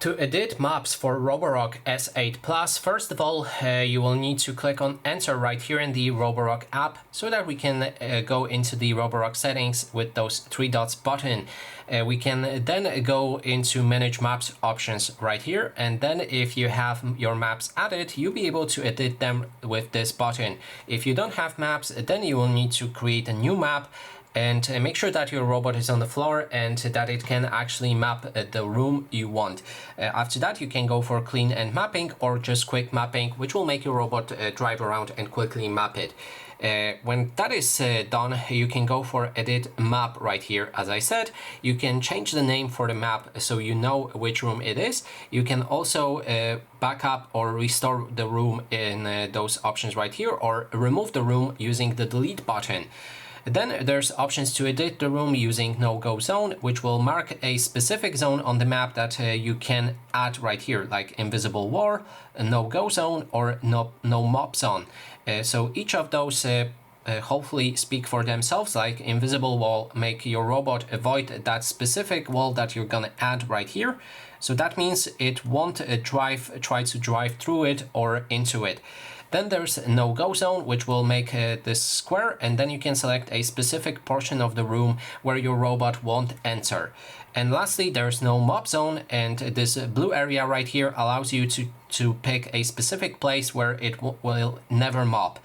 To edit maps for Roborock S8 Plus, first of all, you will need to click on Enter right here in the Roborock app so that we can go into the Roborock settings with those three dots button. We can then go into Manage Maps options right here, and then if you have your maps added, you'll be able to edit them with this button. If you don't have maps, then you will need to create a new map and make sure that your robot is on the floor and that it can actually map the room you want. After that, you can go for clean end mapping or just quick mapping, which will make your robot drive around and quickly map it. When that is done, you can go for edit map right here. As I said, you can change the name for the map so you know which room it is. You can also back up or restore the room in those options right here, or remove the room using the delete button. Then there's options to edit the room using no-go zone, which will mark a specific zone on the map that you can add right here, like invisible wall, a no-go zone, or no mob zone. So each of those hopefully speak for themselves. Like invisible wall, make your robot avoid that specific wall that you're gonna add right here. So that means it won't try to drive through it or into it. Then there's no-go zone, which will make this square, and then you can select a specific portion of the room where your robot won't enter. And lastly, there's no mob zone, and this blue area right here allows you to pick a specific place where it will never mob.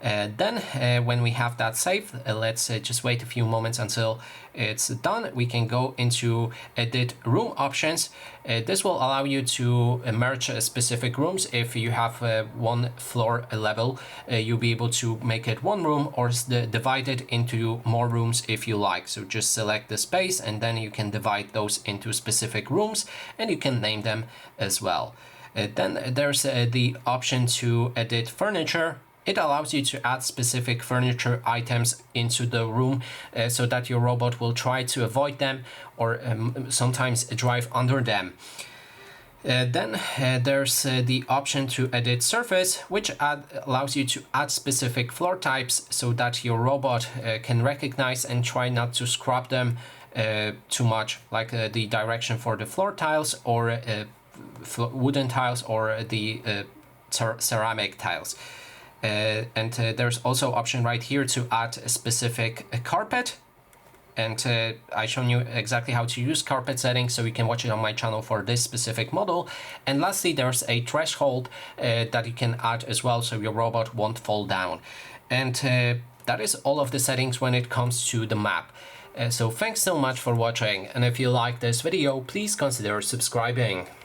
Then when we have that saved, let's just wait a few moments until it's done. We can go into edit room options. This will allow you to merge specific rooms. If you have one floor level, you'll be able to make it one room or divide it into more rooms if you like. So just select the space and then you can divide those into specific rooms and you can name them as well. Then there's the option to edit furniture. It allows you to add specific furniture items into the room so that your robot will try to avoid them or sometimes drive under them. Then there's the option to edit surface, which allows you to add specific floor types so that your robot can recognize and try not to scrub them too much, like the direction for the floor tiles or wooden tiles or the ceramic tiles. And there's also option right here to add a specific carpet, and I've shown you exactly how to use carpet settings, so you can watch it on my channel for this specific model. And lastly, there's a threshold that you can add as well, so your robot won't fall down. And that is all of the settings when it comes to the map. So thanks so much for watching, and if you like this video, please consider subscribing.